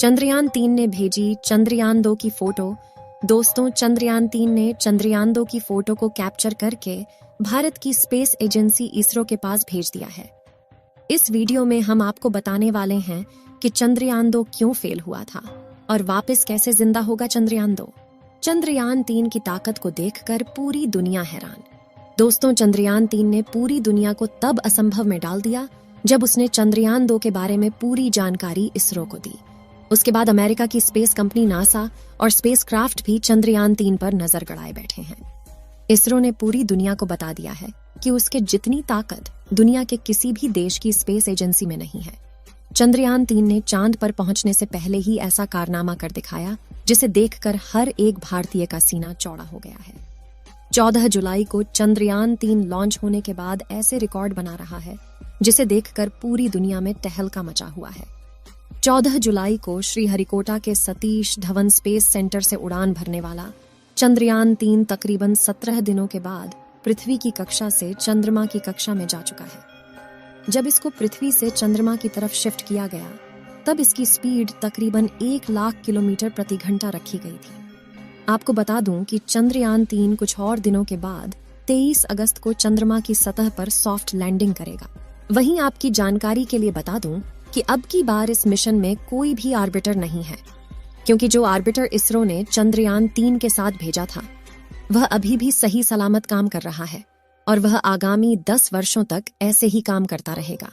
चंद्रयान-3 ने भेजी चंद्रयान-2 की फोटो। दोस्तों, चंद्रयान-3 ने चंद्रयान-2 की फोटो को कैप्चर करके भारत की स्पेस एजेंसी इसरो के पास भेज दिया है। इस वीडियो में हम आपको बताने वाले हैं कि चंद्रयान-2 क्यों फेल हुआ था और वापस कैसे जिंदा होगा चंद्रयान-2। चंद्रयान-3 की ताकत को देखकर पूरी दुनिया हैरान। दोस्तों, चंद्रयान-3 ने पूरी दुनिया को तब असंभव में डाल दिया जब उसने चंद्रयान-2 के बारे में पूरी जानकारी इसरो को दी। उसके बाद अमेरिका की स्पेस कंपनी नासा और स्पेसक्राफ्ट भी चंद्रयान-3 पर नजर गड़ाए बैठे हैं। इसरो ने पूरी दुनिया को बता दिया है कि उसके जितनी ताकत दुनिया के किसी भी देश की स्पेस एजेंसी में नहीं है। चंद्रयान-3 ने चांद पर पहुंचने से पहले ही ऐसा कारनामा कर दिखाया जिसे देखकर हर एक भारतीय का सीना चौड़ा हो गया है। 14 जुलाई को चंद्रयान-3 लॉन्च होने के बाद ऐसे रिकॉर्ड बना रहा है जिसे देखकर पूरी दुनिया में तहलका मचा हुआ है। 14 जुलाई को श्रीहरिकोटा के सतीश धवन स्पेस सेंटर से उड़ान भरने वाला चंद्रयान-3 तकरीबन 17 दिनों के बाद पृथ्वी की कक्षा से चंद्रमा की कक्षा में जा चुका है। जब इसको पृथ्वी से चंद्रमा की तरफ शिफ्ट किया गया, तब इसकी स्पीड तकरीबन 1 लाख किलोमीटर प्रति घंटा रखी गई थी। आपको बता दूं कि चंद्रयान-3 कुछ और दिनों के बाद 23 अगस्त को चंद्रमा की सतह पर सॉफ्ट लैंडिंग करेगा। वहीं आपकी जानकारी के लिए बता दूं कि अब की बार इस मिशन में कोई भी आर्बिटर नहीं है, क्योंकि जो आर्बिटर इसरो ने चंद्रयान-3 के साथ भेजा था वह अभी भी सही सलामत काम कर रहा है और वह आगामी 10 वर्षों तक ऐसे ही काम करता रहेगा।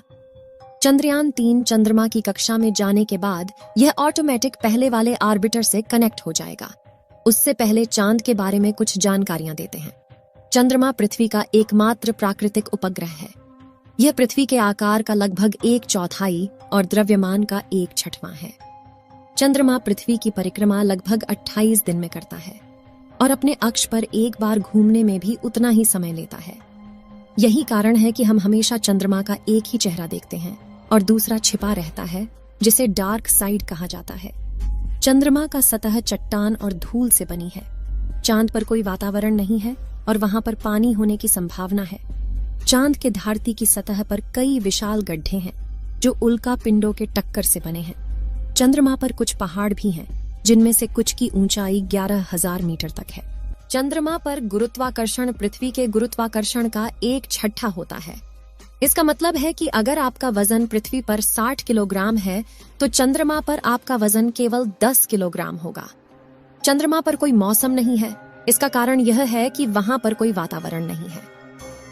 चंद्रयान-3 चंद्रमा की कक्षा में जाने के बाद यह ऑटोमेटिक पहले वाले आर्बिटर से कनेक्ट हो जाएगा। उससे पहले चांद के बारे में कुछ जानकारियां देते हैं। चंद्रमा पृथ्वी का एकमात्र प्राकृतिक उपग्रह है। यह पृथ्वी के आकार का लगभग 1/4 और द्रव्यमान का 1/6 है। चंद्रमा पृथ्वी की परिक्रमा लगभग 28 दिन में करता है और अपने अक्ष पर एक बार घूमने में भी उतना ही समय लेता है। यही कारण है कि हम हमेशा चंद्रमा का एक ही चेहरा देखते हैं और दूसरा छिपा रहता है, जिसे डार्क साइड कहा जाता है। चंद्रमा का सतह चट्टान और धूल से बनी है। चांद पर कोई वातावरण नहीं है और वहां पर पानी होने की संभावना है। चांद के धरती की सतह पर कई विशाल गड्ढे हैं जो उल्का पिंडों के टक्कर से बने हैं। चंद्रमा पर कुछ पहाड़ भी हैं, जिनमें से कुछ की ऊंचाई 11,000 मीटर तक है। चंद्रमा पर गुरुत्वाकर्षण पृथ्वी के गुरुत्वाकर्षण का 1/6 होता है। इसका मतलब है कि अगर आपका वजन पृथ्वी पर 60 किलोग्राम है तो चंद्रमा पर आपका वजन केवल 10 किलोग्राम होगा। चंद्रमा पर कोई मौसम नहीं है। इसका कारण यह है कि वहां पर कोई वातावरण नहीं है।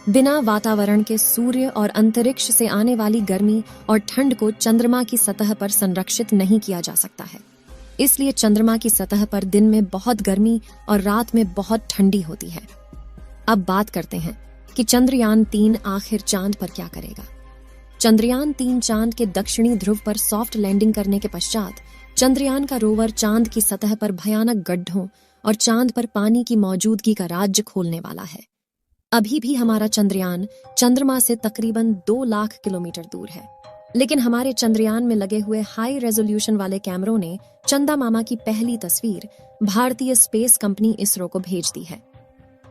बिना वातावरण के सूर्य और अंतरिक्ष से आने वाली गर्मी और ठंड को चंद्रमा की सतह पर संरक्षित नहीं किया जा सकता है। इसलिए चंद्रमा की सतह पर दिन में बहुत गर्मी और रात में बहुत ठंडी होती है। अब बात करते हैं कि चंद्रयान-3 आखिर चांद पर क्या करेगा। चंद्रयान-3 चांद के दक्षिणी ध्रुव पर सॉफ्ट लैंडिंग करने के पश्चात चंद्रयान का रोवर चांद की सतह पर भयानक गड्ढों और चांद पर पानी की मौजूदगी का राज्य खोलने वाला है। अभी भी हमारा चंद्रयान चंद्रमा से तकरीबन 2 लाख किलोमीटर दूर है, लेकिन हमारे चंद्रयान में लगे हुए हाई रेजोल्यूशन वाले कैमरों ने चंदा मामा की पहली तस्वीर भारतीय स्पेस कंपनी इसरो को भेज दी है।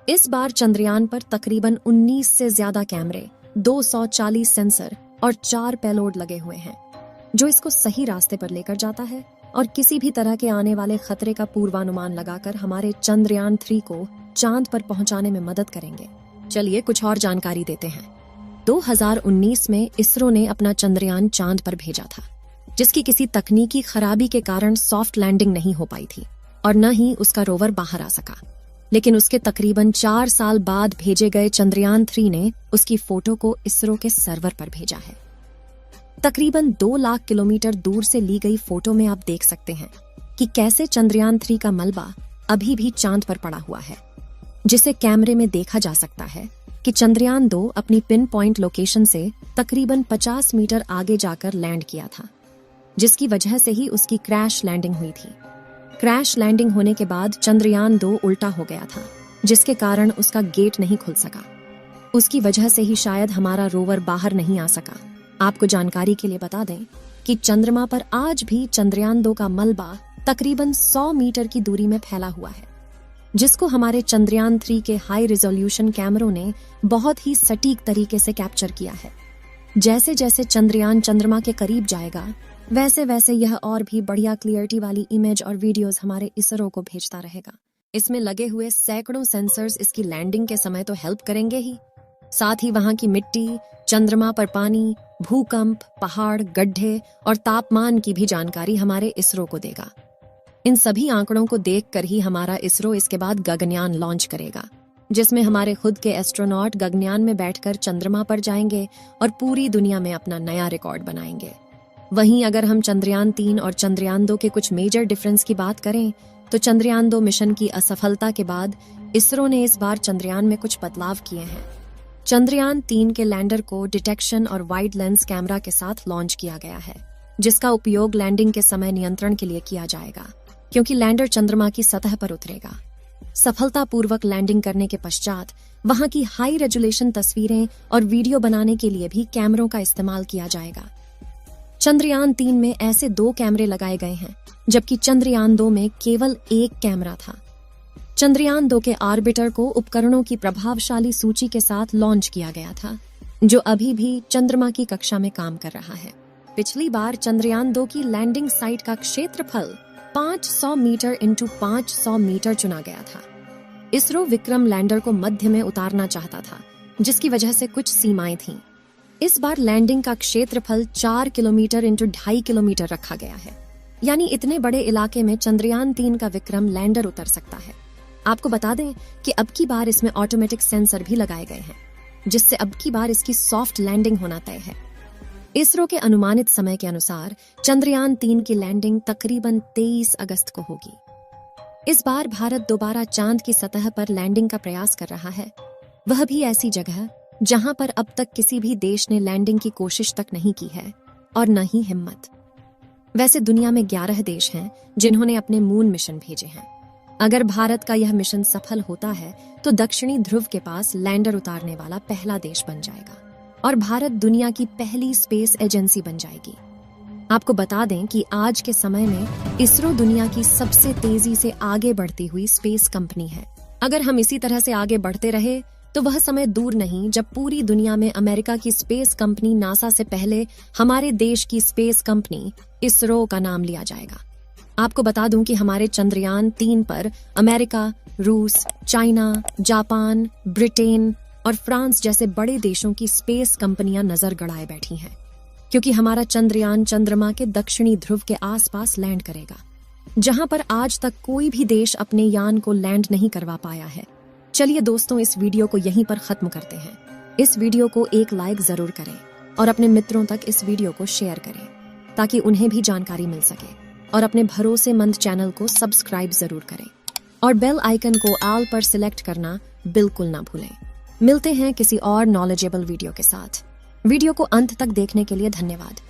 इस बार चंद्रयान पर तकरीबन 19 से ज्यादा कैमरे, 240 सेंसर और 4 पेलोड लगे हुए हैं, जो इसको सही रास्ते पर लेकर जाता है और किसी भी तरह के आने वाले खतरे का पूर्वानुमान लगाकर हमारे चंद्रयान-3 को चांद पर पहुंचाने में मदद करेंगे। चलिए कुछ और जानकारी देते हैं। 2019 में इसरो ने अपना चंद्रयान चांद पर भेजा था, जिसकी किसी तकनीकी खराबी के कारण सॉफ्ट लैंडिंग नहीं हो पाई थी और न ही उसका रोवर बाहर आ सका। लेकिन उसके तकरीबन 4 साल बाद भेजे गए चंद्रयान-3 ने उसकी फोटो को इसरो के सर्वर पर भेजा है। तकरीबन 2 लाख किलोमीटर दूर से ली गई फोटो में आप देख सकते हैं कि कैसे चंद्रयान-3 का मलबा अभी भी चांद पर पड़ा हुआ है, जिसे कैमरे में देखा जा सकता है कि चंद्रयान-2 अपनी पिन पॉइंट लोकेशन से तकरीबन 50 मीटर आगे जाकर लैंड किया था, जिसकी वजह से ही उसकी क्रैश लैंडिंग हुई थी। क्रैश लैंडिंग होने के बाद चंद्रयान-2 उल्टा हो गया था, जिसके कारण उसका गेट नहीं खुल सका। उसकी वजह से ही शायद हमारा रोवर बाहर नहीं आ सका। आपको जानकारी के लिए बता दें कि चंद्रमा पर आज भी चंद्रयान-2 का मलबा तकरीबन 100 मीटर की दूरी में फैला हुआ है, जिसको हमारे चंद्रयान-3 के हाई रिजोल्यूशन कैमरों ने बहुत ही सटीक तरीके से कैप्चर किया है। जैसे जैसे चंद्रयान चंद्रमा के करीब जाएगा, वैसे वैसे यह और भी बढ़िया क्लियरिटी वाली इमेज और वीडियोस हमारे इसरो को भेजता रहेगा। इसमें लगे हुए सैकड़ों सेंसर्स इसकी लैंडिंग के समय तो हेल्प करेंगे ही, साथ ही वहां की मिट्टी, चंद्रमा पर पानी, भूकंप, पहाड़, गड्ढे और तापमान की भी जानकारी हमारे इसरो को देगा। इन सभी आंकड़ों को देखकर ही हमारा इसरो इसके बाद गगनयान लॉन्च करेगा, जिसमें हमारे खुद के एस्ट्रोनॉट गगनयान में बैठकर चंद्रमा पर जाएंगे और पूरी दुनिया में अपना नया रिकॉर्ड बनाएंगे। वहीं अगर हम चंद्रयान 3 और चंद्रयान 2 के कुछ मेजर डिफरेंस की बात करें तो चंद्रयान 2 मिशन की असफलता के बाद इसरो ने इस बार चंद्रयान में कुछ बदलाव किए हैं। चंद्रयान 3 के लैंडर को डिटेक्शन और वाइड लेंस कैमरा के साथ लॉन्च किया गया है, जिसका उपयोग लैंडिंग के समय नियंत्रण के लिए किया जाएगा, क्योंकि लैंडर चंद्रमा की सतह पर उतरेगा। सफलतापूर्वक लैंडिंग करने के पश्चात वहां की हाई रेजोल्यूशन तस्वीरें और वीडियो बनाने के लिए भी कैमरों का इस्तेमाल किया जाएगा। चंद्रयान 3 में ऐसे 2 कैमरे लगाए गए हैं, जबकि चंद्रयान 2 में केवल 1 कैमरा था। चंद्रयान 2 के ऑर्बिटर को उपकरणों की प्रभावशाली सूची के साथ लॉन्च किया गया था, जो अभी भी चंद्रमा की कक्षा में काम कर रहा है। पिछली बार चंद्रयान 2 की लैंडिंग साइट का क्षेत्रफल 500 मीटर इंटू 500 मीटर चुना गया था। इसरो विक्रम लैंडर को मध्य में उतारना चाहता था, जिसकी वजह से कुछ सीमाएं थीं। इस बार लैंडिंग का क्षेत्रफल 4 किलोमीटर इंटू 2.5 किलोमीटर रखा गया है, यानी इतने बड़े इलाके में चंद्रयान 3 का विक्रम लैंडर उतर सकता है। आपको बता दें कि अब की बार इसमें ऑटोमेटिक सेंसर भी लगाए गए हैं, जिससे अब की बार इसकी सॉफ्ट लैंडिंग होना तय है। इसरो के अनुमानित समय के अनुसार चंद्रयान 3 की लैंडिंग तकरीबन 23 अगस्त को होगी। इस बार भारत दोबारा चांद की सतह पर लैंडिंग का प्रयास कर रहा है, वह भी ऐसी जगह जहां पर अब तक किसी भी देश ने लैंडिंग की कोशिश तक नहीं की है और न ही हिम्मत। वैसे दुनिया में 11 देश हैं जिन्होंने अपने मून मिशन भेजे हैं। अगर भारत का यह मिशन सफल होता है तो दक्षिणी ध्रुव के पास लैंडर उतारने वाला पहला देश बन जाएगा और भारत दुनिया की पहली स्पेस एजेंसी बन जाएगी। आपको बता दें कि आज के समय में इसरो दुनिया की सबसे तेजी से आगे बढ़ती हुई स्पेस कंपनी है। अगर हम इसी तरह से आगे बढ़ते रहे तो वह समय दूर नहीं जब पूरी दुनिया में अमेरिका की स्पेस कंपनी नासा से पहले हमारे देश की स्पेस कंपनी इसरो का नाम लिया जाएगा। आपको बता दूं कि हमारे चंद्रयान 3 पर अमेरिका, रूस, चाइना, जापान, ब्रिटेन और फ्रांस जैसे बड़े देशों की स्पेस कंपनियां नजर गड़ाए बैठी हैं, क्योंकि हमारा चंद्रयान चंद्रमा के दक्षिणी ध्रुव के आसपास लैंड करेगा, जहां पर आज तक कोई भी देश अपने यान को लैंड नहीं करवा पाया है। चलिए दोस्तों, इस वीडियो को यहीं पर खत्म करते हैं। इस वीडियो को एक लाइक जरूर करें और अपने मित्रों तक इस वीडियो को शेयर करें, ताकि उन्हें भी जानकारी मिल सके, और अपने भरोसेमंद चैनल को सब्सक्राइब जरूर करें और बेल आइकन को ऑल पर सिलेक्ट करना बिल्कुल ना भूलें। मिलते हैं किसी और नॉलेजेबल वीडियो के साथ। वीडियो को अंत तक देखने के लिए धन्यवाद।